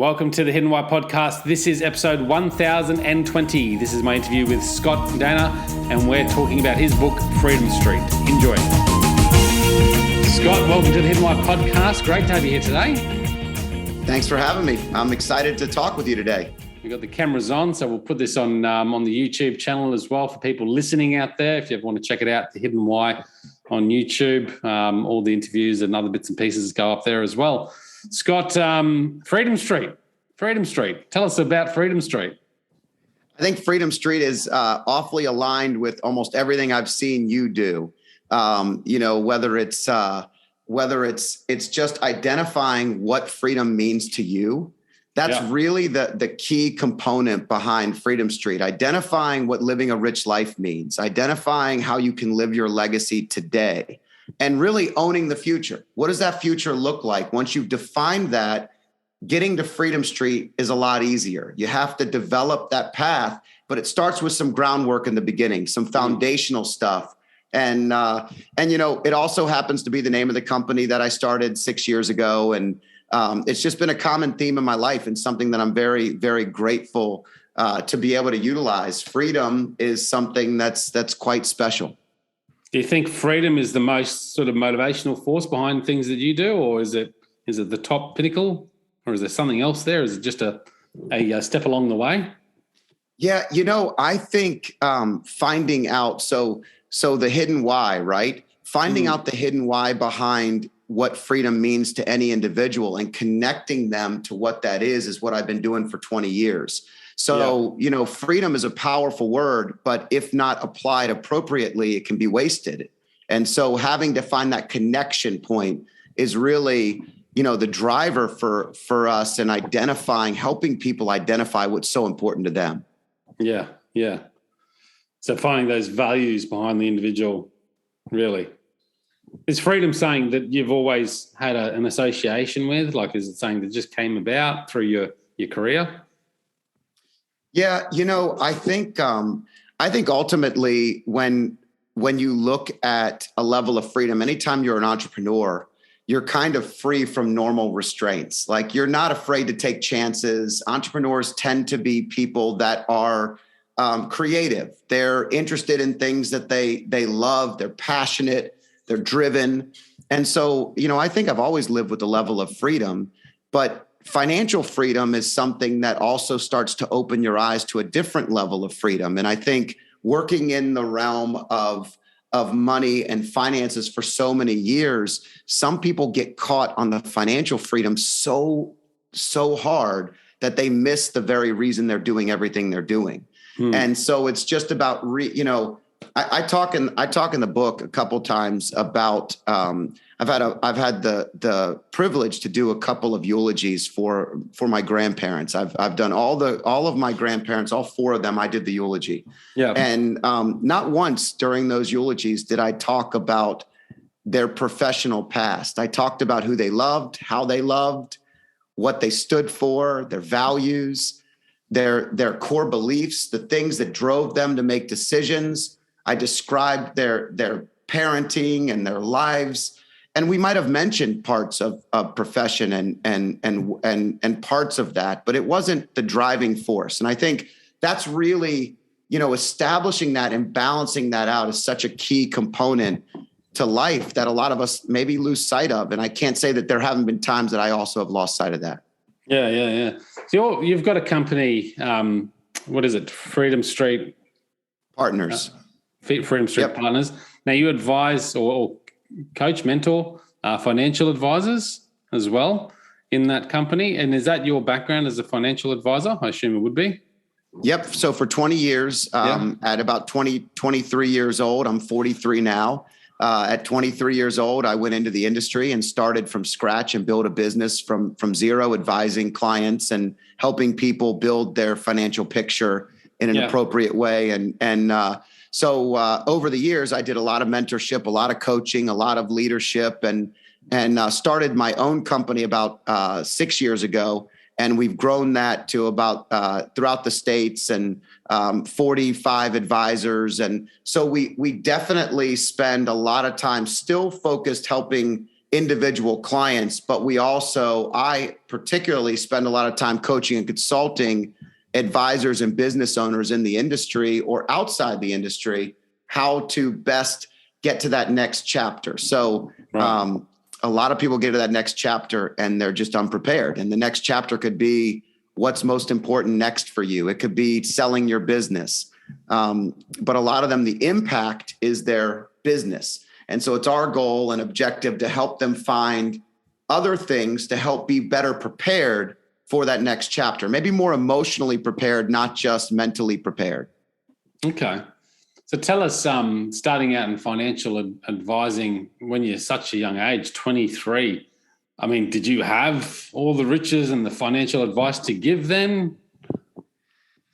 Welcome to the Hidden Why podcast. This is episode 1020. This is my interview with Scott Dana, and we're talking about his book, Freedom Street. Enjoy. Scott, welcome to the Hidden Why podcast. Great to have you here today. Thanks for having me. I'm excited to talk with you today. We've got the cameras on, so we'll put this on the YouTube channel as well for people listening out there. If you ever want to check it out, the Hidden Why on YouTube. All the interviews and other bits and pieces go up there as well. Scott, Freedom Street. Tell us about Freedom Street. I think Freedom Street is awfully aligned with almost everything I've seen you do. Whether it's just identifying what freedom means to you. That's really the key component behind Freedom Street. Identifying what living a rich life means, identifying how you can live your legacy today, and really owning the future. What does that future look like? Once you've defined that, getting to Freedom Street is a lot easier. You have to develop that path, but it starts with some groundwork in the beginning, some foundational stuff. And it also happens to be the name of the company that I started 6 years ago. And it's just been a common theme in my life and something that I'm very, very grateful to be able to utilize. Freedom is something that's quite special. Do you think freedom is the most sort of motivational force behind things that you do, or is it the top pinnacle, or is there something else there? Is it just a step along the way? Yeah, I think finding out, so the hidden why, right? Finding out the hidden why behind what freedom means to any individual and connecting them to what that is what I've been doing for 20 years. So, freedom is a powerful word, but if not applied appropriately, it can be wasted. And so having to find that connection point is really, the driver for us in helping people identify what's so important to them. Yeah. So finding those values behind the individual, really. Is freedom saying that you've always had an association with? Like, is it saying that just came about through your career? Yeah, I think ultimately when you look at a level of freedom, anytime you're an entrepreneur, you're kind of free from normal restraints. Like, you're not afraid to take chances. Entrepreneurs tend to be people that are creative. They're interested in things that they love. They're passionate. They're driven. And so, I think I've always lived with a level of freedom, but financial freedom is something that also starts to open your eyes to a different level of freedom. And I think working in the realm of money and finances for so many years, some people get caught on the financial freedom so hard that they miss the very reason they're doing everything they're doing. And so it's just about, I talk in the book a couple times about, I've had the privilege to do a couple of eulogies for my grandparents. I've done all of my grandparents, all four of them. I did the eulogy. Yeah. And not once during those eulogies did I talk about their professional past. I talked about who they loved, how they loved, what they stood for, their values, their core beliefs, the things that drove them to make decisions. I described their parenting and their lives. And we might have mentioned parts of profession and parts of that, but it wasn't the driving force. And I think that's really, establishing that and balancing that out is such a key component to life that a lot of us maybe lose sight of. And I can't say that there haven't been times that I also have lost sight of that. Yeah. So you've got a company, what is it? Freedom Street Partners. Freedom Street Partners. Now you advise or coach, mentor financial advisors as well in that company. And is that your background as a financial advisor? I assume it would be. Yep. So for 20 years, at about 23 years old, I'm 43 now. At 23 years old, I went into the industry and started from scratch and built a business from zero, advising clients and helping people build their financial picture in an appropriate way. So over the years, I did a lot of mentorship, a lot of coaching, a lot of leadership, and started my own company about 6 years ago. And we've grown that to about throughout the States and 45 advisors. And so we definitely spend a lot of time still focused helping individual clients, but I particularly spend a lot of time coaching and consulting advisors and business owners in the industry or outside the industry, how to best get to that next chapter. So a lot of people get to that next chapter and they're just unprepared. And the next chapter could be what's most important next for you. It could be selling your business. But a lot of them, the impact is their business. And so it's our goal and objective to help them find other things to help be better prepared for that next chapter, maybe more emotionally prepared, not just mentally prepared. Okay. So tell us, starting out in financial advising when you're such a young age, 23, I mean, did you have all the riches and the financial advice to give then?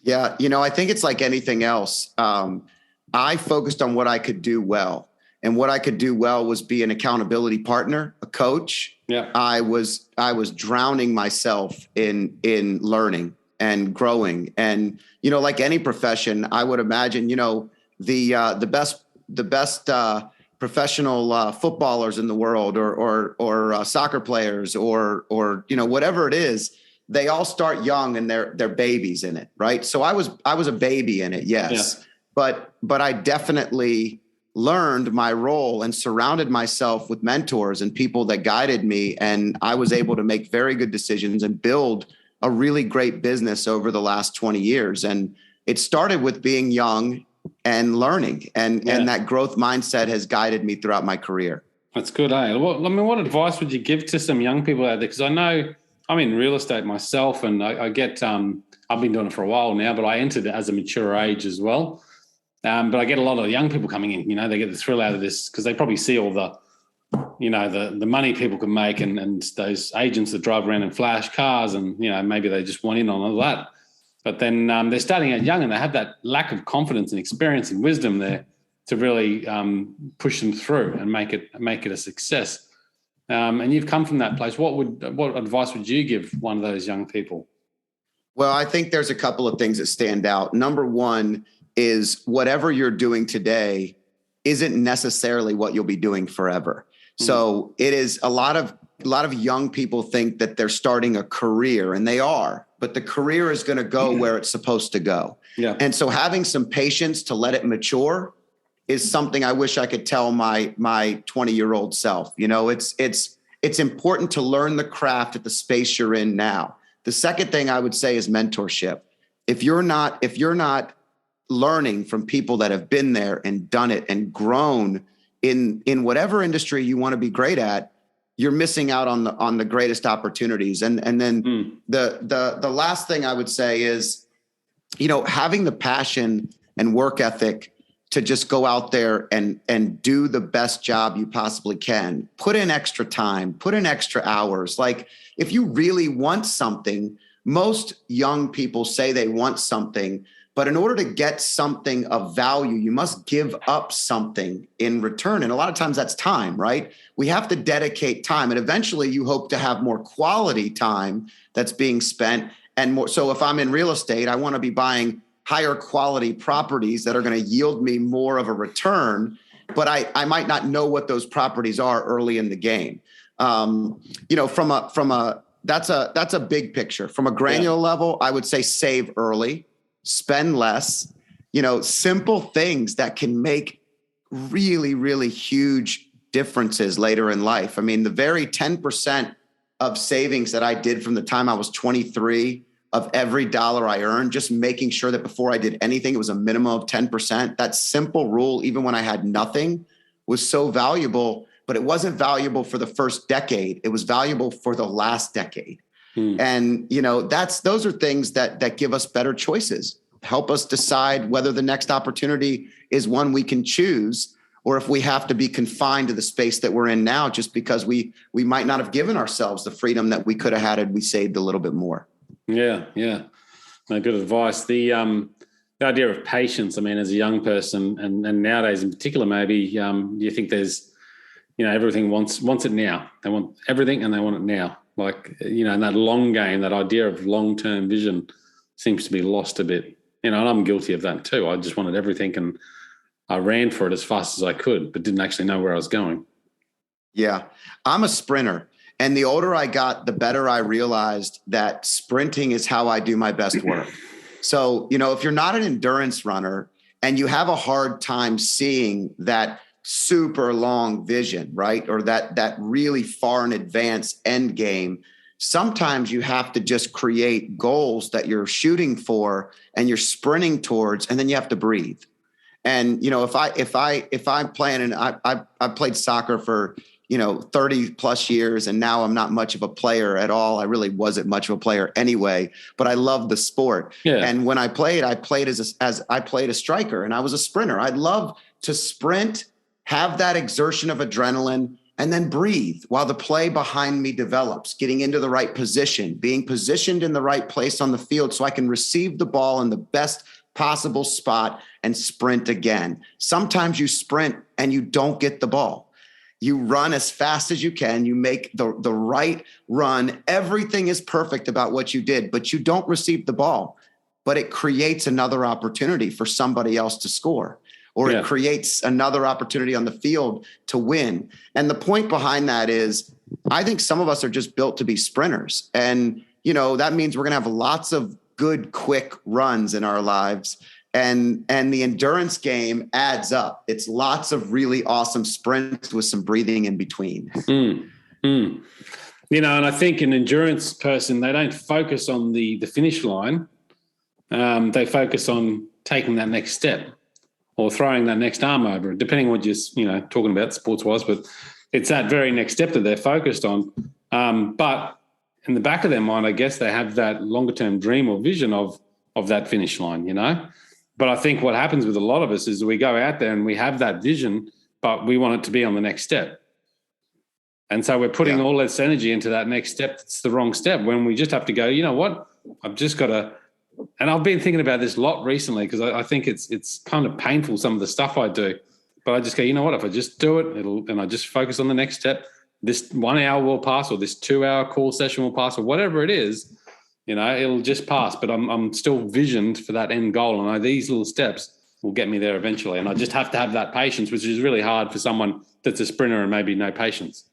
Yeah, I think it's like anything else. I focused on what I could do well. And what I could do well was be an accountability partner, a coach. Yeah. I was drowning myself in learning and growing. And, like any profession, I would imagine, the best professional footballers in the world or soccer players or whatever it is, they all start young and they're babies in it. Right. So I was a baby in it. Yes. Yeah. But I definitely learned my role and surrounded myself with mentors and people that guided me. And I was able to make very good decisions and build a really great business over the last 20 years. And it started with being young and learning. And that growth mindset has guided me throughout my career. That's good, eh? What advice would you give to some young people out there? Because I know I'm in real estate myself and I get, I've been doing it for a while now, but I entered as a mature age as well. But I get a lot of young people coming in, they get the thrill out of this because they probably see all the money people can make and those agents that drive around in flash cars and, maybe they just want in on all that. But then they're starting out young and they have that lack of confidence and experience and wisdom there to really push them through and make it a success. And you've come from that place. What advice would you give one of those young people? Well, I think there's a couple of things that stand out. Number one is whatever you're doing today isn't necessarily what you'll be doing forever. So it is a lot of young people think that they're starting a career, and they are, but the career is going to go where it's supposed to go. Yeah. And so having some patience to let it mature is something I wish I could tell my 20-year-old self. It's important to learn the craft at the space you're in now. The second thing I would say is mentorship. If you're not learning from people that have been there and done it and grown in whatever industry you want to be great at, you're missing out on the greatest opportunities. And then the last thing I would say is, having the passion and work ethic to just go out there and do the best job you possibly can. Put in extra time, put in extra hours. Like if you really want something, most young people say they want something, but in order to get something of value, you must give up something in return. And a lot of times that's time, right? We have to dedicate time. And eventually you hope to have more quality time that's being spent and more. So if I'm in real estate, I want to be buying higher quality properties that are going to yield me more of a return, but I might not know what those properties are early in the game. That's a big picture. From a granular level, I would say save early. Spend less, simple things that can make really, really huge differences later in life. I mean, the very 10% of savings that I did from the time I was 23 of every dollar I earned, just making sure that before I did anything, it was a minimum of 10%. That simple rule, even when I had nothing, was so valuable, but it wasn't valuable for the first decade. It was valuable for the last decade. And, those are things that give us better choices, help us decide whether the next opportunity is one we can choose, or if we have to be confined to the space that we're in now, just because we might not have given ourselves the freedom that we could have had we saved a little bit more. Yeah. No, good advice. The idea of patience, I mean, as a young person and nowadays in particular, maybe you think there's, everything wants it now. They want everything and they want it now. Like, in that long game, that idea of long-term vision seems to be lost a bit. And I'm guilty of that too. I just wanted everything and I ran for it as fast as I could, but didn't actually know where I was going. Yeah, I'm a sprinter. And the older I got, the better I realized that sprinting is how I do my best work. So, if you're not an endurance runner and you have a hard time seeing that super long vision, right? Or that really far in advance end game, sometimes you have to just create goals that you're shooting for and you're sprinting towards, and then you have to breathe. And if I'm playing, and I played soccer for 30 plus years, and now I'm not much of a player at all. I really wasn't much of a player anyway, but I love the sport. Yeah. And when I played as I played a striker, and I was a sprinter. I'd love to sprint, have that exertion of adrenaline, and then breathe while the play behind me develops, getting into the right position, being positioned in the right place on the field so I can receive the ball in the best possible spot and sprint again. Sometimes you sprint and you don't get the ball. You run as fast as you can. You make the right run. Everything is perfect about what you did, but you don't receive the ball. But it creates another opportunity for somebody else to score, or it creates another opportunity on the field to win. And the point behind that is, I think some of us are just built to be sprinters. And, that means we're going to have lots of good, quick runs in our lives. And the endurance game adds up. It's lots of really awesome sprints with some breathing in between. And I think an endurance person, they don't focus on the finish line. They focus on taking that next step or throwing that next arm over, depending on what you're talking about sports-wise. But it's that very next step that they're focused on. But in the back of their mind, I guess they have that longer-term dream or vision of that finish line, But I think what happens with a lot of us is we go out there and we have that vision, but we want it to be on the next step. And so we're putting all this energy into that next step. It's the wrong step, when we just have to go, you know what, I've just got to, and I've been thinking about this a lot recently, because I think it's kind of painful, some of the stuff I do, but I just go, you know what, if I just do it, and I just focus on the next step, this 1 hour will pass, or this 2 hour call session will pass, or whatever it is, it'll just pass, but I'm still visioned for that end goal. And these little steps will get me there eventually. And I just have to have that patience, which is really hard for someone that's a sprinter and maybe no patience.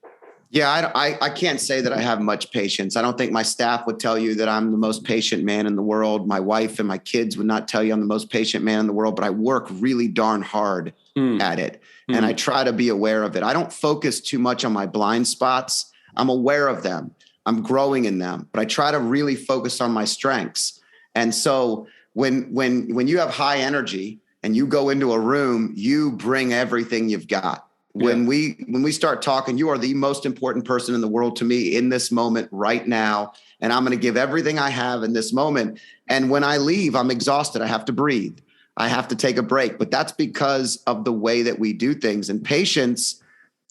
Yeah, I can't say that I have much patience. I don't think my staff would tell you that I'm the most patient man in the world. My wife and my kids would not tell you I'm the most patient man in the world, but I work really darn hard at it. And I try to be aware of it. I don't focus too much on my blind spots. I'm aware of them. I'm growing in them, but I try to really focus on my strengths. And so when you have high energy and you go into a room, you bring everything you've got. When we start talking, you are the most important person in the world to me in this moment right now. And I'm going to give everything I have in this moment. And when I leave, I'm exhausted. I have to breathe. I have to take a break. But that's because of the way that we do things. And patience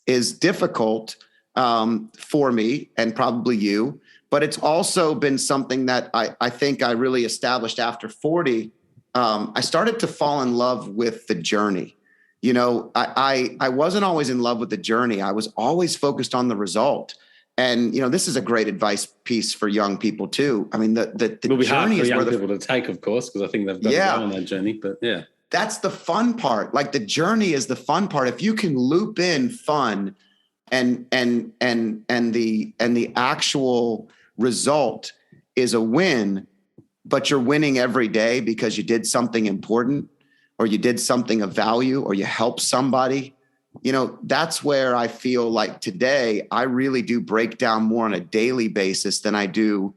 is difficult for me and probably you, but it's also been something that I think I really established after 40. I started to fall in love with the journey. I wasn't always in love with the journey. I was always focused on the result. And, this is a great advice piece for young people too. I mean, the journey is where people to take, of course, because I think they've got to go on that journey, but yeah. That's the fun part. Like, the journey is the fun part. If you can loop in fun and the actual result is a win, but you're winning every day because you did something important, or you did something of value, or you helped somebody, that's where I feel like today I really do break down more on a daily basis than I do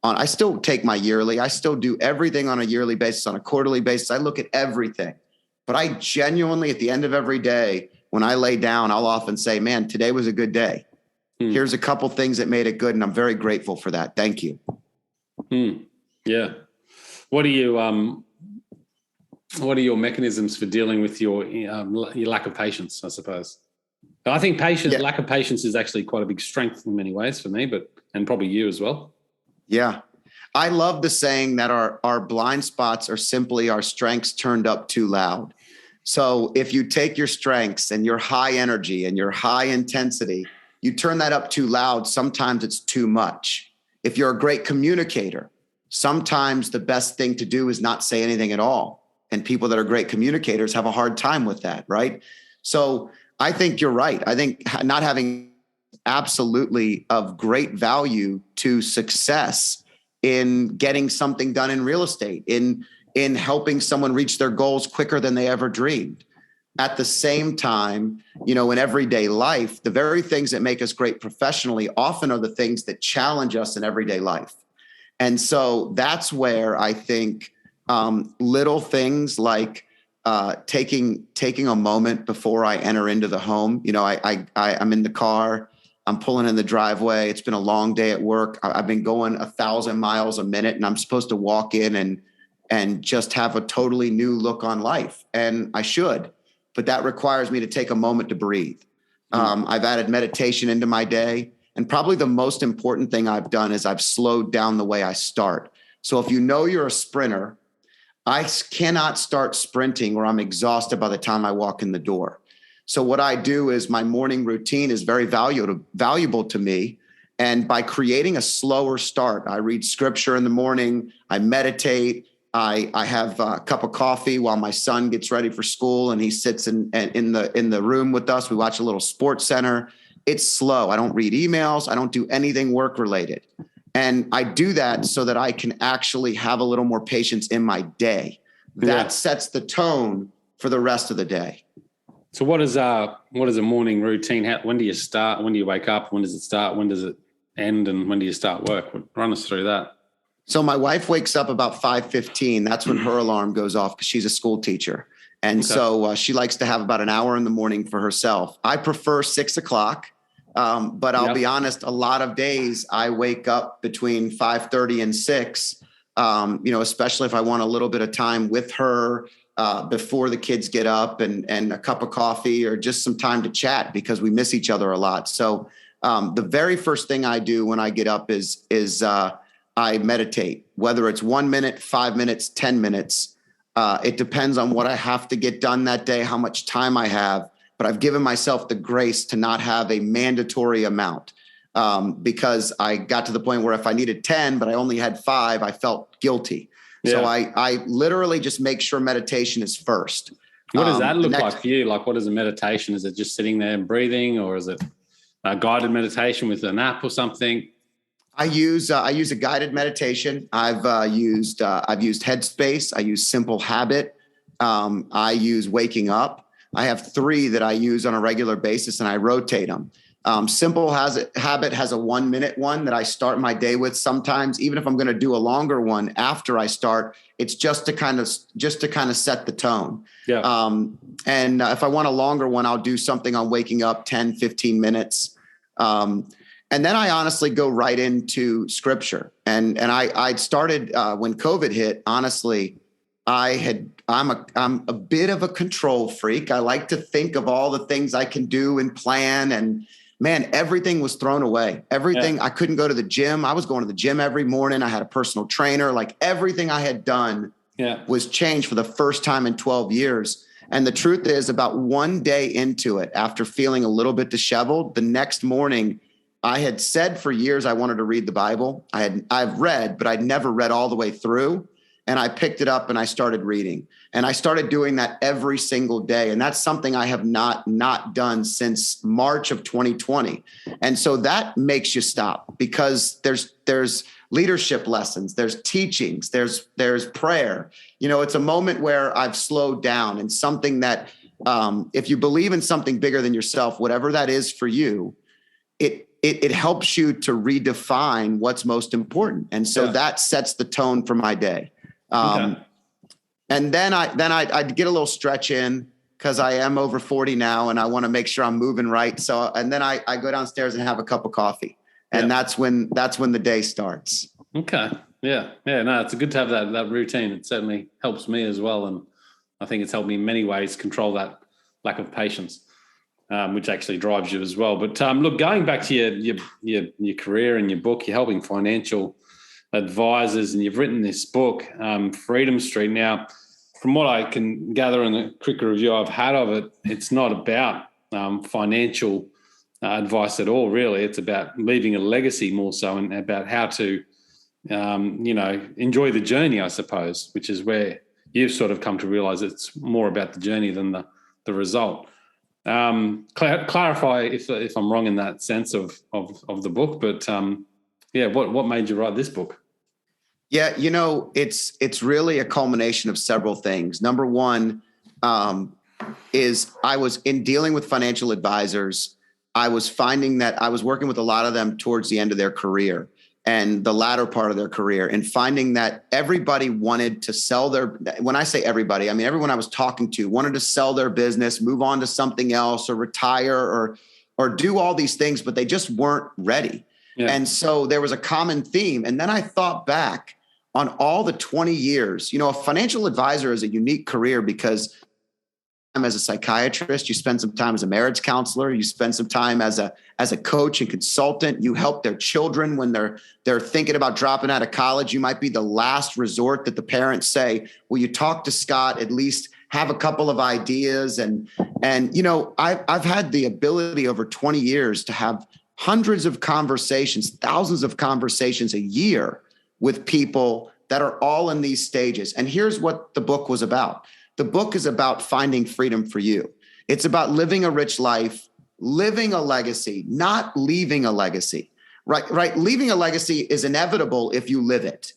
I still take my yearly. I still do everything on a yearly basis, on a quarterly basis. I look at everything, but I genuinely, at the end of every day, when I lay down, I'll often say, man, today was a good day. Here's a couple things that made it good, and I'm very grateful for that. Thank you. Yeah. What are your mechanisms for dealing with your lack of patience, I suppose? I think lack of patience is actually quite a big strength in many ways for me, and probably you as well. Yeah. I love the saying that our blind spots are simply our strengths turned up too loud. So if you take your strengths and your high energy and your high intensity, you turn that up too loud, sometimes it's too much. If you're a great communicator, sometimes the best thing to do is not say anything at all. And people that are great communicators have a hard time with that, right? So I think you're right. I think not having absolutely of great value to success in getting something done in real estate, in helping someone reach their goals quicker than they ever dreamed. At the same time, in everyday life, the very things that make us great professionally often are the things that challenge us in everyday life. And so that's where I think little things like taking a moment before I enter into the home. I'm in the car, I'm pulling in the driveway. It's been a long day at work. I've been going 1,000 miles a minute, and I'm supposed to walk in and just have a totally new look on life. And I should, but that requires me to take a moment to breathe. I've added meditation into my day. And probably the most important thing I've done is I've slowed down the way I start. So if you're a sprinter, I cannot start sprinting or I'm exhausted by the time I walk in the door. So what I do is my morning routine is very valuable to me. And by creating a slower start, I read scripture in the morning, I meditate, I have a cup of coffee while my son gets ready for school and he sits in the room with us. We watch a little sports center. It's slow. I don't read emails. I don't do anything work related. And I do that so that I can actually have a little more patience in my day. That sets the tone for the rest of the day. So what is a morning routine? When do you start? When do you wake up? When does it start? When does it end? And when do you start work? Run us through that. So my wife wakes up about 5:15. That's when her alarm goes off because she's a school teacher. And so she likes to have about an hour in the morning for herself. I prefer 6 o'clock. But I'll be honest, a lot of days I wake up between 5:30 and 6, especially if I want a little bit of time with her before the kids get up and a cup of coffee or just some time to chat because we miss each other a lot. So the very first thing I do when I get up is I meditate, whether it's 1 minute, 5 minutes, 10 minutes. It depends on what I have to get done that day, how much time I have. But I've given myself the grace to not have a mandatory amount because I got to the point where if I needed 10, but I only had 5, I felt guilty. Yeah. So I literally just make sure meditation is first. What does that look like for you? Like, what is a meditation? Is it just sitting there and breathing, or is it a guided meditation with an app or something? I use a guided meditation. I've used Headspace. I use Simple Habit. I use Waking Up. I have 3 that I use on a regular basis and I rotate them. Simple Habit has a 1 minute one that I start my day with. Sometimes, even if I'm going to do a longer one after I start, it's just to kind of set the tone. Yeah. And if I want a longer one, I'll do something on Waking Up, 10, 15 minutes. And then I honestly go right into scripture. And I started when COVID hit, honestly, I'm a bit of a control freak. I like to think of all the things I can do and plan, and man, everything was thrown away. Everything. Yeah. I couldn't go to the gym. I was going to the gym every morning. I had a personal trainer. Like everything I had done was changed for the first time in 12 years. And the truth is, about 1 day into it, after feeling a little bit disheveled, the next morning, I had said for years I wanted to read the Bible. I've read, but I'd never read all the way through. And I picked it up and I started reading. And I started doing that every single day. And that's something I have not done since March of 2020. And so that makes you stop because there's leadership lessons, there's teachings, there's prayer. It's a moment where I've slowed down, and something that if you believe in something bigger than yourself, whatever that is for you, it helps you to redefine what's most important. And so that sets the tone for my day. And then I get a little stretch in because I am over 40 now and I want to make sure I'm moving right. So, and then I go downstairs and have a cup of coffee, and that's when the day starts. Okay. Yeah. Yeah. No, it's good to have that routine. It certainly helps me as well. And I think it's helped me in many ways control that lack of patience, which actually drives you as well. But look, going back to your career and your book, you're helping financial advisors, and you've written this book, Freedom Street. Now, from what I can gather in the quick review I've had of it, it's not about financial advice at all, really. It's about leaving a legacy more so, and about how to, enjoy the journey, I suppose, which is where you've sort of come to realize it's more about the journey than the result. Clarify if I'm wrong in that sense of the book, but what made you write this book? Yeah, it's really a culmination of several things. Number one is I was in dealing with financial advisors. I was finding that I was working with a lot of them towards the end of their career and the latter part of their career, and finding that everybody wanted to sell when I say everybody, I mean everyone I was talking to wanted to sell their business, move on to something else, or retire, or do all these things, but they just weren't ready. Yeah. And so there was a common theme. And then I thought back on all the 20 years. A financial advisor is a unique career because as a psychiatrist, you spend some time as a marriage counselor, you spend some time as a coach and consultant, you help their children when they're thinking about dropping out of college. You might be the last resort that the parents say, will you talk to Scott, at least have a couple of ideas? And I've had the ability over 20 years to have hundreds of conversations, thousands of conversations a year with people that are all in these stages. And here's what the book was about. The book is about finding freedom for you. It's about living a rich life, living a legacy, not leaving a legacy, right? Leaving a legacy is inevitable if you live it.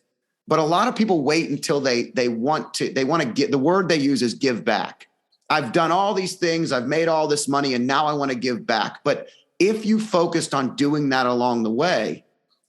But a lot of people wait until they want to get, the word they use is give back. I've done all these things, I've made all this money, and now I want to give back. But if you focused on doing that along the way,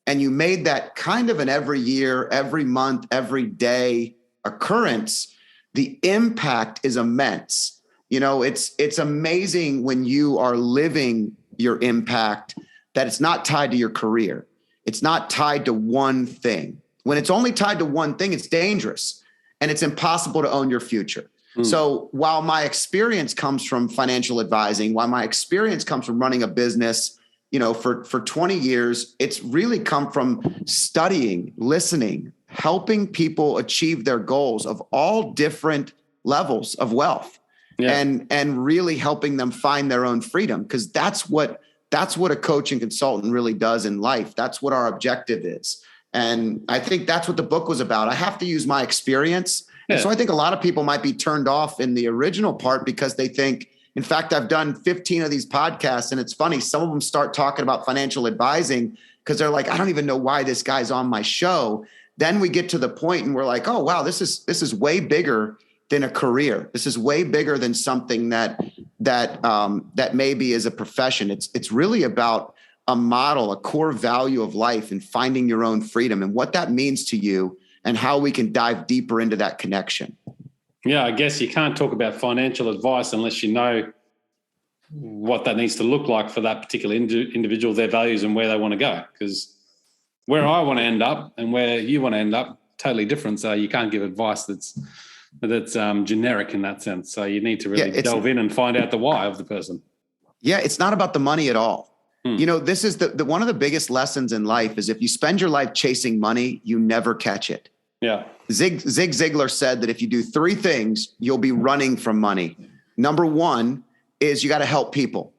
and you made that kind of an every year, every month, every day occurrence, the impact is immense. It's amazing when you are living your impact that it's not tied to your career. It's not tied to one thing. When it's only tied to one thing, it's dangerous and it's impossible to own your future. So while my experience comes from financial advising, while my experience comes from running a business, for 20 years, it's really come from studying, listening, helping people achieve their goals of all different levels of wealth, and really helping them find their own freedom. Because that's what a coach and consultant really does in life. That's what our objective is. And I think that's what the book was about. I have to use my experience. Yeah. And so I think a lot of people might be turned off in the original part because they think, in fact, I've done 15 of these podcasts, and it's funny. Some of them start talking about financial advising because they're like, I don't even know why this guy's on my show. Then we get to the point and we're like, oh, wow, this is way bigger than a career. This is way bigger than something that maybe is a profession. It's really about a model, a core value of life, and finding your own freedom and what that means to you and how we can dive deeper into that connection. Yeah, I guess you can't talk about financial advice unless you know what that needs to look like for that particular individual, their values and where they want to go. Because where I want to end up and where you want to end up, totally different. So you can't give advice that's generic in that sense. So you need to really delve in and find out the why of the person. Yeah, it's not about the money at all. This is the one of the biggest lessons in life is if you spend your life chasing money, you never catch it. Yeah. Zig Ziglar said that if you do three things, you'll be running from money. Number one is you got to help people.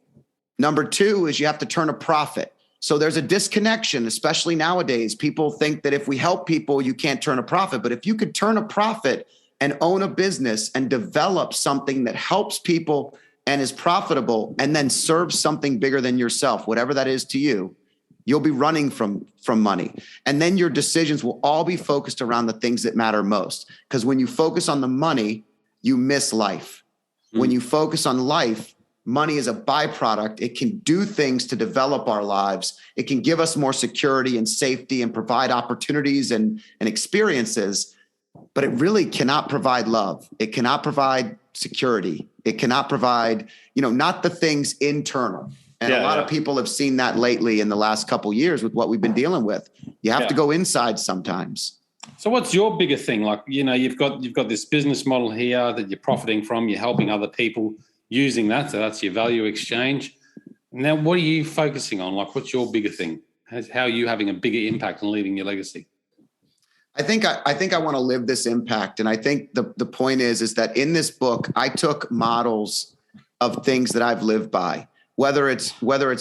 Number two is you have to turn a profit. So there's a disconnection, especially nowadays. People think that if we help people, you can't turn a profit. But if you could turn a profit and own a business and develop something that helps people and is profitable and then serves something bigger than yourself, whatever that is to you, you'll be running from money. And then your decisions will all be focused around the things that matter most. Because when you focus on the money, you miss life. When you focus on life, money is a byproduct. It can do things to develop our lives. It can give us more security and safety and provide opportunities and experiences, but it really cannot provide love. It cannot provide security. It cannot provide, not the things internal. And a lot of people have seen that lately in the last couple of years with what we've been dealing with. You have to go inside sometimes. So what's your bigger thing? Like, you've got this business model here that you're profiting from, you're helping other people using that. So that's your value exchange. Now, what are you focusing on? Like, what's your bigger thing? How are you having a bigger impact on leaving your legacy? I think I want to live this impact. And I think the point is that in this book, I took models of things that I've lived by. Whether it's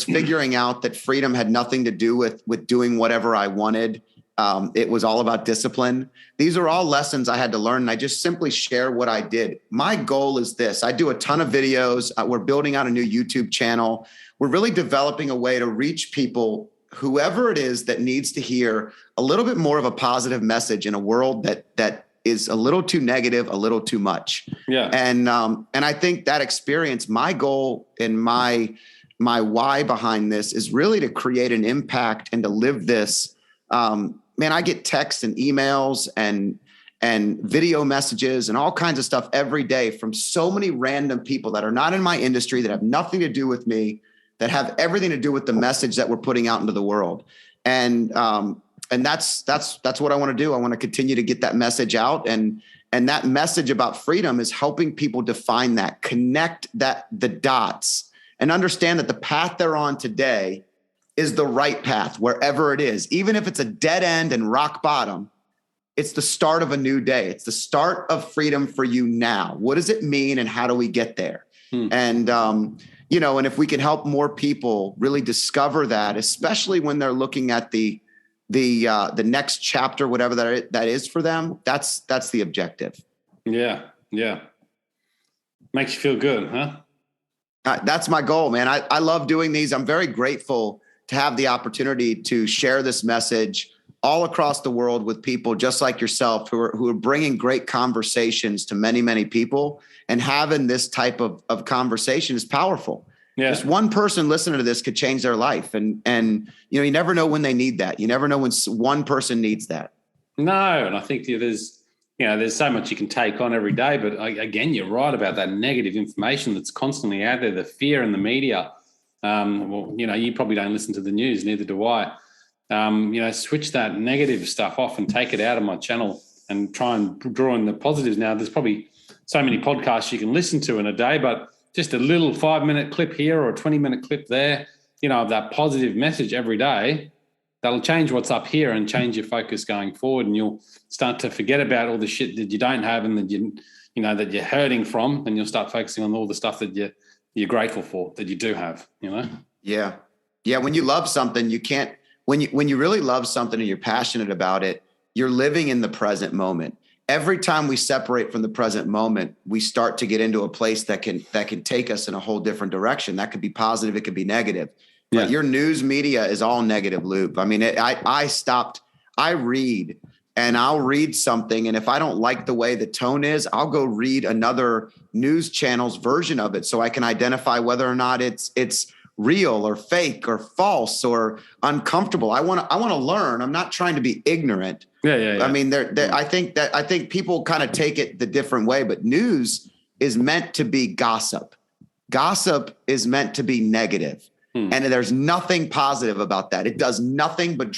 figuring out that freedom had nothing to do with doing whatever I wanted It was all about discipline. These are all lessons I had to learn, and I just simply share what I did. My goal is this. I do a ton of videos. We're building out a new YouTube channel. We're really developing a way to reach people, whoever it is that needs to hear a little bit more of a positive message in a world that is a little too negative, a little too much. Yeah. And I think that experience, my goal and my why behind this is really to create an impact and to live this. Man, I get texts and emails and video messages and all kinds of stuff every day from so many random people that are not in my industry, that have nothing to do with me, that have everything to do with the message that we're putting out into the world. And that's what I want to do. I want to continue to get that message out. And that message about freedom is helping people define that, connect the dots, and understand that the path they're on today is the right path, wherever it is. Even if it's a dead end and rock bottom, it's the start of a new day. It's the start of freedom for you now. What does it mean, and how do we get there? And, and if we can help more people really discover that, especially when they're looking at the next chapter, whatever that is for them, that's the objective. Yeah. Yeah. Makes you feel good, huh? That's my goal, man. I love doing these. I'm very grateful to have the opportunity to share this message all across the world with people just like yourself who are bringing great conversations to many, many people, and having this type of conversation is powerful. Yeah. Just one person listening to this could change their life. And you never know when they need that. You never know when one person needs that. No. And I think there's so much you can take on every day, but again, you're right about that negative information that's constantly out there, the fear in the media. You probably don't listen to the news, neither do I. Switch that negative stuff off and take it out of my channel and try and draw in the positives. Now, there's probably so many podcasts you can listen to in a day, but just a little 5-minute clip here or a 20-minute clip there, of that positive message every day, that'll change what's up here and change your focus going forward. And you'll start to forget about all the shit that you don't have and that that you're hurting from, and you'll start focusing on all the stuff that you're grateful for, that you do have, Yeah. Yeah. When you love something, you can't, when you really love something and you're passionate about it, you're living in the present moment. Every time we separate from the present moment, we start to get into a place that can take us in a whole different direction. That could be positive. It could be negative. But your news media is all negative loop. I mean, I read, and I'll read something, and if I don't like the way the tone is, I'll go read another news channel's version of it so I can identify whether or not it's real or fake or false or uncomfortable. I want to learn. I'm not trying to be ignorant. Yeah. I mean, I think people kind of take it the different way, but news is meant to be gossip. Gossip is meant to be negative. And there's nothing positive about that. It does nothing but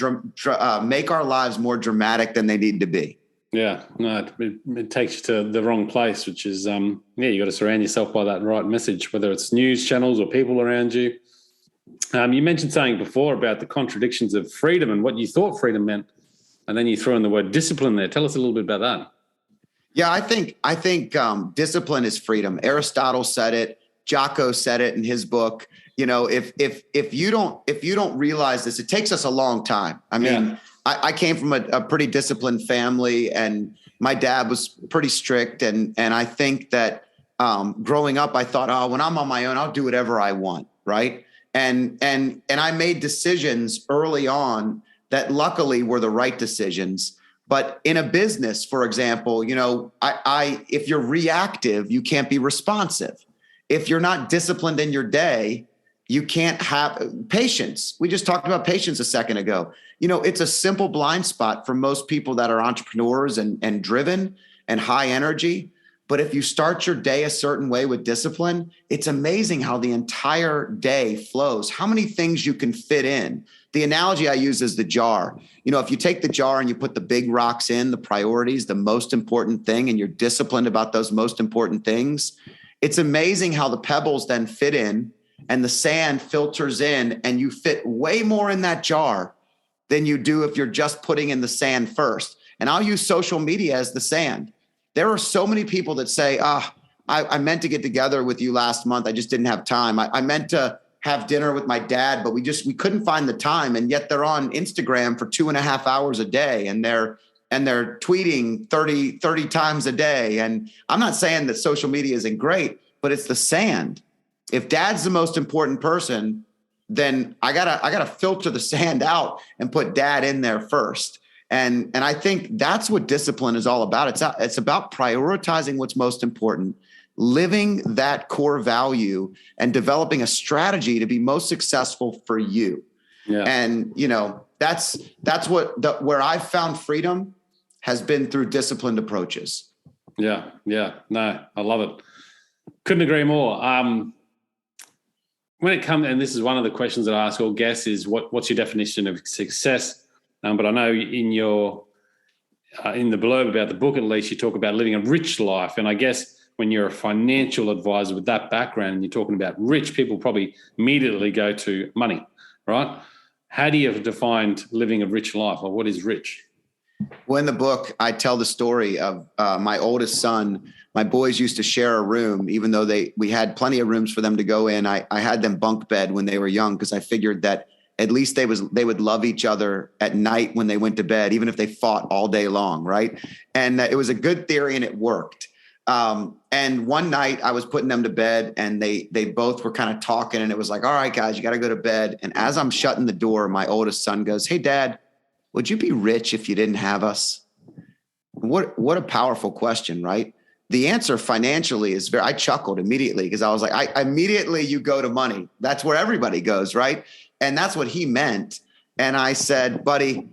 make our lives more dramatic than they need to be. Yeah, no, it takes you to the wrong place, which is, you got to surround yourself by that right message, whether it's news channels or people around you. You mentioned something before about the contradictions of freedom and what you thought freedom meant, and then you threw in the word discipline there. Tell us a little bit about that. Yeah, I think discipline is freedom. Aristotle said it. Jocko said it in his book. If you don't realize this, it takes us a long time. I mean, I came from a pretty disciplined family, and my dad was pretty strict. And I think that growing up, I thought, when I'm on my own, I'll do whatever I want. Right. And I made decisions early on that luckily were the right decisions. But in a business, for example, if you're reactive, you can't be responsive. If you're not disciplined in your day, you can't have patience. We just talked about patience a second ago. It's a simple blind spot for most people that are entrepreneurs and driven and high energy. But if you start your day a certain way with discipline, it's amazing how the entire day flows, how many things you can fit in. The analogy I use is the jar. If you take the jar and you put the big rocks in, the priorities, the most important thing, and you're disciplined about those most important things, it's amazing how the pebbles then fit in and the sand filters in, and you fit way more in that jar than you do if you're just putting in the sand first. And I'll use social media as the sand. There are so many people that say, I meant to get together with you last month. I just didn't have time. I meant to have dinner with my dad, but we couldn't find the time. And yet they're on Instagram for 2.5 hours a day, and they're tweeting 30 times a day. And I'm not saying that social media isn't great, but it's the sand. If dad's the most important person, then I gotta filter the sand out and put dad in there first. And I think that's what discipline is all about. It's about prioritizing what's most important, living that core value, and developing a strategy to be most successful for you. Yeah. And, that's where I've found freedom has been through disciplined approaches. Yeah. Yeah. No, I love it. Couldn't agree more. When it comes, and this is one of the questions that I ask all guests, is what's your definition of success? But I know in the blurb about the book, at least, you talk about living a rich life. And I guess when you're a financial advisor with that background and you're talking about rich, people probably immediately go to money, right? How do you define living a rich life, or what is rich? Well, in the book, I tell the story of my oldest son. My boys used to share a room, even though we had plenty of rooms for them to go in. I had them bunk bed when they were young, because I figured that at least they would love each other at night when they went to bed, even if they fought all day long, right? And it was a good theory, and it worked. And one night I was putting them to bed, and they both were kind of talking, and it was like, all right, guys, you got to go to bed. And as I'm shutting the door, my oldest son goes, "Hey, Dad, would you be rich if you didn't have us?" What a powerful question, right? The answer financially is I chuckled immediately, because I was like, immediately you go to money. That's where everybody goes, right? And that's what he meant. And I said, "Buddy,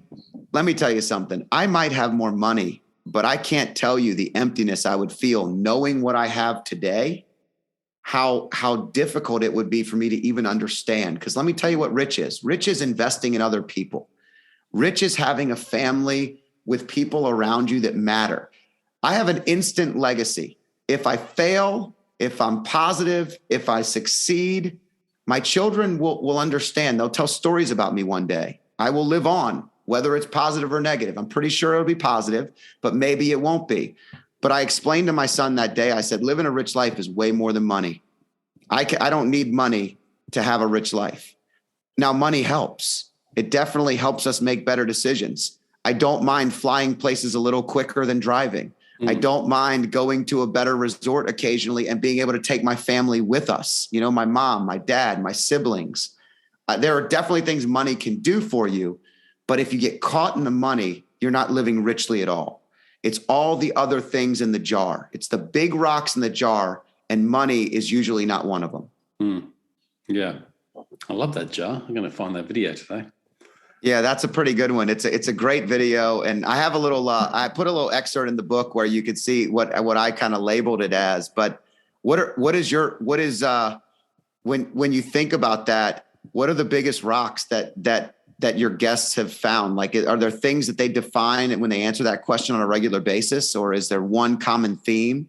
let me tell you something. I might have more money, but I can't tell you the emptiness I would feel knowing what I have today, how difficult it would be for me to even understand. Because let me tell you what rich is. Rich is investing in other people. Rich is having a family with people around you that matter. I have an instant legacy. If I fail, if I'm positive, if I succeed, my children will understand. They'll tell stories about me one day. I will live on, whether it's positive or negative. I'm pretty sure it'll be positive, but maybe it won't be." But I explained to my son that day, I said, living a rich life is way more than money. I don't need money to have a rich life. Now, money helps. It definitely helps us make better decisions. I don't mind flying places a little quicker than driving. I don't mind going to a better resort occasionally and being able to take my family with us. My mom, my dad, my siblings. There are definitely things money can do for you. But if you get caught in the money, you're not living richly at all. It's all the other things in the jar. It's the big rocks in the jar, and money is usually not one of them. Yeah. I love that jar. I'm going to find that video today. Yeah, that's a pretty good one. It's a great video. And I have I put a little excerpt in the book where you could see what I kind of labeled it as. But when you think about that, what are the biggest rocks that your guests have found? Like, are there things that they define when they answer that question on a regular basis, or is there one common theme?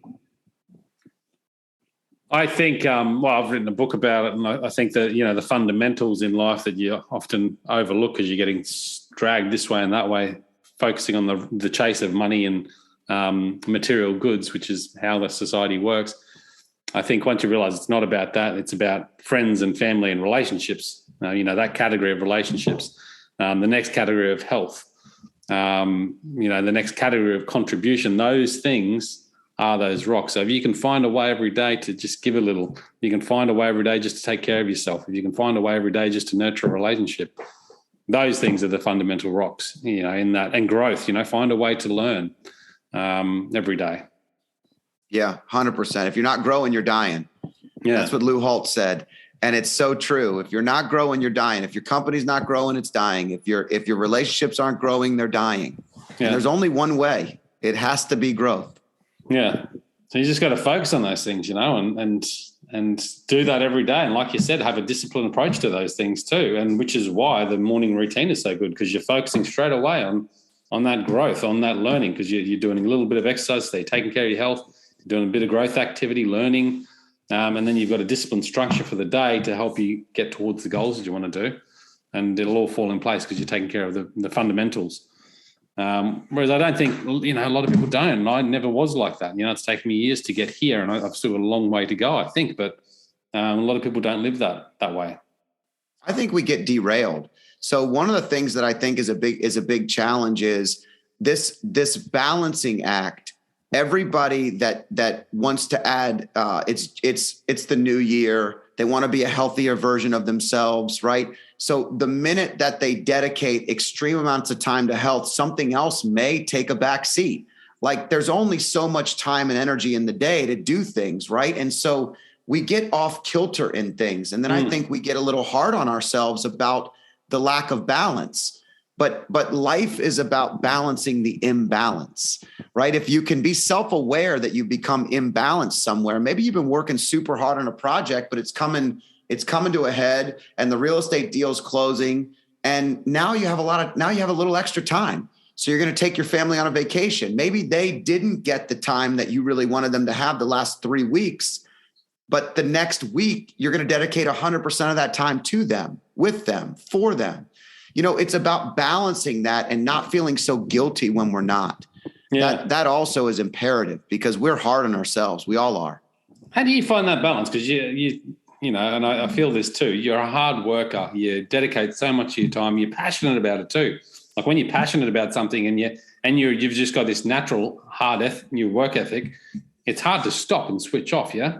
I think, I've written a book about it, and I think that, the fundamentals in life that you often overlook because you're getting dragged this way and that way, focusing on the chase of money and material goods, which is how the society works. I think once you realize it's not about that, it's about friends and family and relationships, that category of relationships, the next category of health, the next category of contribution, those things are those rocks. So if you can find a way every day to just give a little, you can find a way every day just to take care of yourself, if you can find a way every day just to nurture a relationship, those things are the fundamental rocks, in that, and growth, find a way to learn every day. Yeah, 100%. If you're not growing, you're dying. Yeah. That's what Lou Holt said. And it's so true. If you're not growing, you're dying. If your company's not growing, it's dying. If your relationships aren't growing, they're dying. Yeah. And there's only one way. It has to be growth. Yeah. So you just got to focus on those things, and do that every day. And like you said, have a disciplined approach to those things too. And which is why the morning routine is so good, because you're focusing straight away on that growth, on that learning, because you're doing a little bit of exercise, so you're taking care of your health, you're doing a bit of growth activity, learning, and then you've got a disciplined structure for the day to help you get towards the goals that you want to do. And it'll all fall in place because you're taking care of the fundamentals. Whereas I don't think, a lot of people don't. And I never was like that. It's taken me years to get here, and I've still got a long way to go, I think. But a lot of people don't live that way. I think we get derailed. So one of the things that I think is a big challenge is this balancing act. Everybody that wants to add, it's the new year. They want to be a healthier version of themselves, right? So the minute that they dedicate extreme amounts of time to health, something else may take a back seat. Like there's only so much time and energy in the day to do things, right? And so we get off kilter in things. And then I think we get a little hard on ourselves about the lack of balance. But life is about balancing the imbalance, right? If you can be self-aware that you become imbalanced somewhere, maybe you've been working super hard on a project, but it's coming to a head and the real estate deal's closing. And now you have a little extra time. So you're going to take your family on a vacation. Maybe they didn't get the time that you really wanted them to have the last 3 weeks, but the next week you're going to dedicate 100% of that time to them, with them, for them. It's about balancing that and not feeling so guilty when we're not. Yeah. That also is imperative because we're hard on ourselves. We all are. How do you find that balance? Because and I feel this too. You're a hard worker. You dedicate so much of your time. You're passionate about it too. Like when you're passionate about something and you've just got this natural your work ethic, it's hard to stop and switch off. Yeah.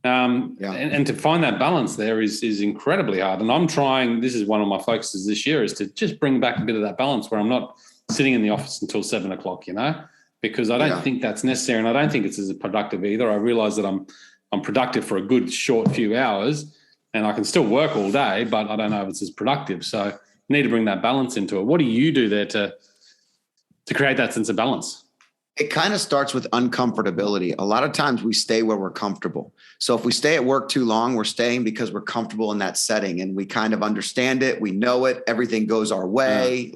And to find that balance there is incredibly hard. And I'm trying, this is one of my focuses this year, is to just bring back a bit of that balance where I'm not sitting in the office until 7:00, because I don't think that's necessary. And I don't think it's as productive either. I realize that I'm productive for a good short few hours and I can still work all day, but I don't know if it's as productive. So I need to bring that balance into it. What do you do there to create that sense of balance? It kind of starts with uncomfortability. A lot of times we stay where we're comfortable. So if we stay at work too long, we're staying because we're comfortable in that setting and we kind of understand it. We know it. Everything goes our way.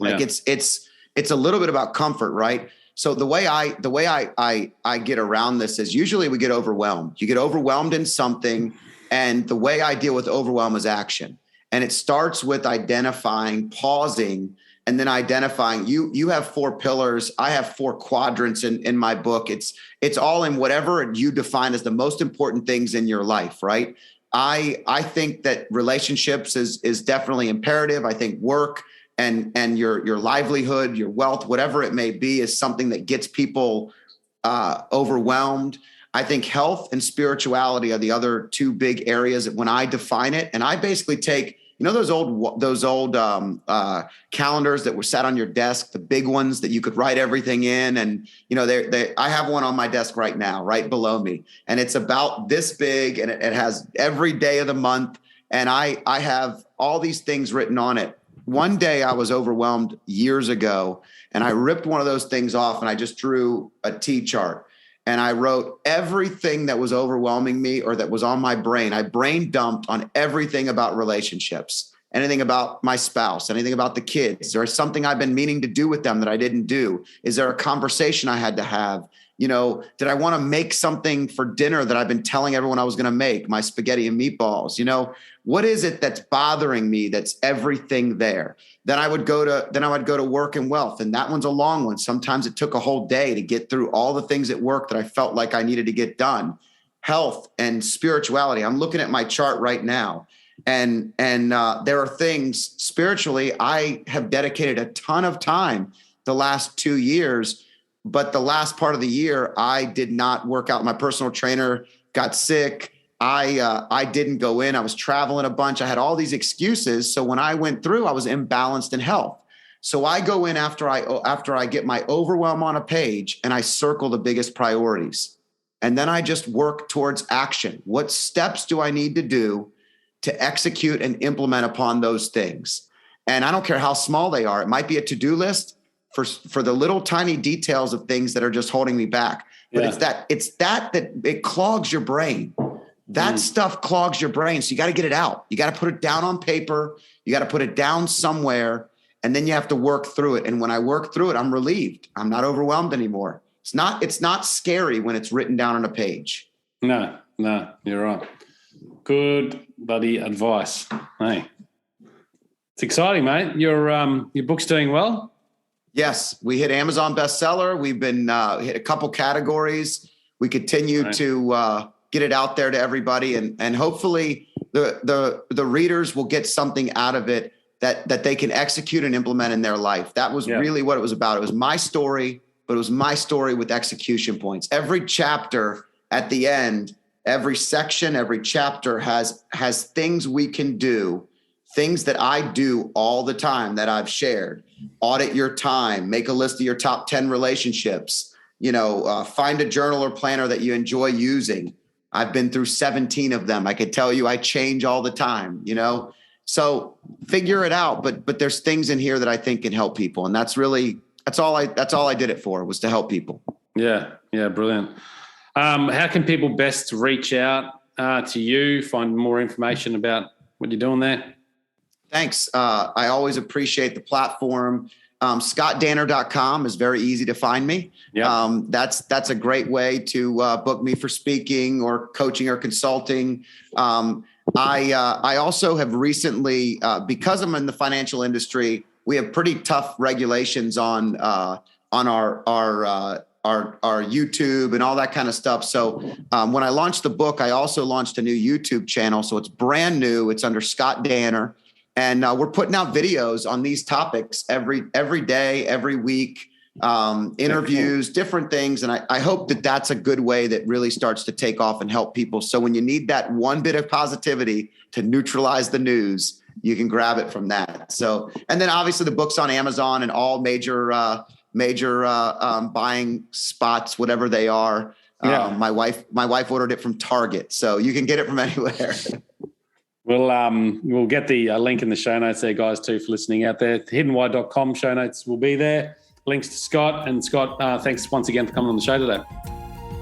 It's a little bit about comfort, right? So the way I get around this is usually we get overwhelmed. You get overwhelmed in something. And the way I deal with overwhelm is action. And it starts with identifying, pausing, and then identifying. You have 4 pillars. I have 4 quadrants in my book. It's all in whatever you define as the most important things in your life, right? I think that relationships is definitely imperative. I think work and your livelihood, your wealth, whatever it may be, is something that gets people overwhelmed. I think health and spirituality are the other 2 big areas that when I define it, and I basically take, those old calendars that were sat on your desk, the big ones that you could write everything in. And, I have one on my desk right now, right below me. And it's about this big and it has every day of the month. And I have all these things written on it. One day I was overwhelmed years ago and I ripped one of those things off and I just drew a T chart. And I wrote everything that was overwhelming me or that was on my brain. I brain dumped on everything about relationships, anything about my spouse, anything about the kids. Is there something I've been meaning to do with them that I didn't do? Is there a conversation I had to have? Did I want to make something for dinner that I've been telling everyone I was going to make, my spaghetti and meatballs? What is it that's bothering me? That's everything there. Then I would go to work and wealth. And that one's a long one. Sometimes it took a whole day to get through all the things at work that I felt like I needed to get done. Health and spirituality. I'm looking at my chart right now. And there are things spiritually I have dedicated a ton of time the last 2 years. But the last part of the year, I did not work out. My personal trainer got sick. I didn't go in. I was traveling a bunch. I had all these excuses. So when I went through, I was imbalanced in health. So I go in after I get my overwhelm on a page and I circle the biggest priorities. And then I just work towards action. What steps do I need to do to execute and implement upon those things? And I don't care how small they are. It might be a to-do list for the little tiny details of things that are just holding me back. But it's that it clogs your brain. That stuff clogs your brain. So you got to get it out. You got to put it down on paper. You got to put it down somewhere. And then you have to work through it. And when I work through it, I'm relieved. I'm not overwhelmed anymore. It's not scary when it's written down on a page. No, you're right. Good buddy advice. Hey, it's exciting, mate. Your book's doing well. Yes, we hit Amazon bestseller. We've been hit a couple categories. We continue to get it out there to everybody, and hopefully the readers will get something out of it that they can execute and implement in their life. That was really what it was about. It was my story, but it was my story with execution points. Every chapter at the end, every section, every chapter has things we can do, things that I do all the time that I've shared. Audit your time, make a list of your top 10 relationships, find a journal or planner that you enjoy using. I've been through 17 of them. I could tell you I change all the time, So figure it out. But there's things in here that I think can help people. And that's all I did it for, was to help people. Yeah. Yeah. Brilliant. How can people best reach out to you, find more information about what you're doing there? Thanks. I always appreciate the platform. ScottDanner.com is very easy to find me. Yep. That's a great way to book me for speaking or coaching or consulting. I also have recently, because I'm in the financial industry, we have pretty tough regulations on our YouTube and all that kind of stuff. So when I launched the book, I also launched a new YouTube channel. So it's brand new. It's under Scott Danner. And we're putting out videos on these topics every day, every week, interviews, different things. And I hope that that's a good way that really starts to take off and help people. So when you need that one bit of positivity to neutralize the news, you can grab it from that. So, and then obviously the book's on Amazon and all major buying spots, whatever they are. Yeah. My wife ordered it from Target, so you can get it from anywhere. We'll get the link in the show notes there, guys, too, for listening out there. Hiddenwhy.com show notes will be there. Links to Scott. And Scott, thanks once again for coming on the show today.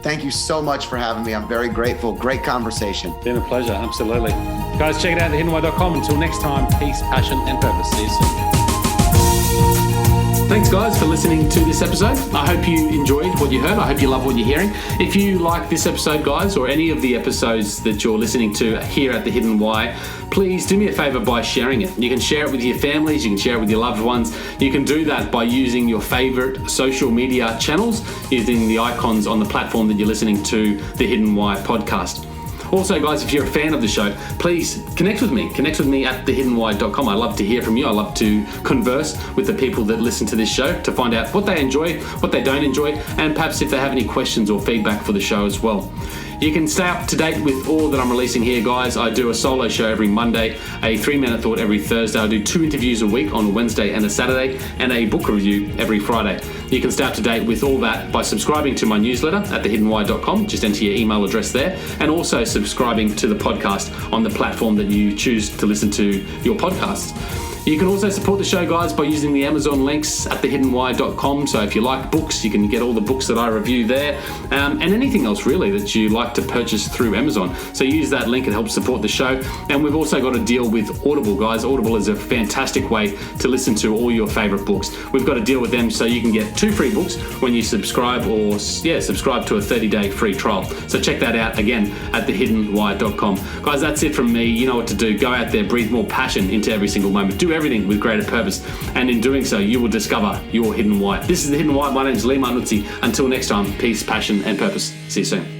Thank you so much for having me. I'm very grateful. Great conversation. Been a pleasure. Absolutely. Guys, check it out at hiddenwhy.com. Until next time, peace, passion, and purpose. See you soon. Thanks, guys, for listening to this episode. I hope you enjoyed what you heard. I hope you love what you're hearing. If you like this episode, guys, or any of the episodes that you're listening to here at The Hidden Why, please do me a favor by sharing it. You can share it with your families. You can share it with your loved ones. You can do that by using your favorite social media channels, using the icons on the platform that you're listening to The Hidden Why podcast. Also, guys, if you're a fan of the show, please connect with me. Connect with me at thehiddenwhy.com. I love to hear from you. I love to converse with the people that listen to this show to find out what they enjoy, what they don't enjoy, and perhaps if they have any questions or feedback for the show as well. You can stay up to date with all that I'm releasing here, guys. I do a solo show every Monday, a 3-minute thought every Thursday. I do 2 interviews a week on a Wednesday and a Saturday, and a book review every Friday. You can stay up to date with all that by subscribing to my newsletter at thehiddenwhy.com. Just enter your email address there, and also subscribing to the podcast on the platform that you choose to listen to your podcasts. You can also support the show, guys, by using the Amazon links at thehiddenwhy.com. So if you like books, you can get all the books that I review there, and anything else really that you like to purchase through Amazon. So use that link, it helps support the show. And we've also got a deal with Audible, guys. Audible is a fantastic way to listen to all your favorite books. We've got a deal with them so you can get 2 free books when you subscribe subscribe to a 30-day free trial. So check that out again at thehiddenwhy.com. Guys, that's it from me. You know what to do. Go out there, breathe more passion into every single moment. Do everything with greater purpose, and in doing so you will discover your hidden why. This is The Hidden Why. My name is Lee Martinuzzi. Until next time, peace, passion, and purpose. See you soon.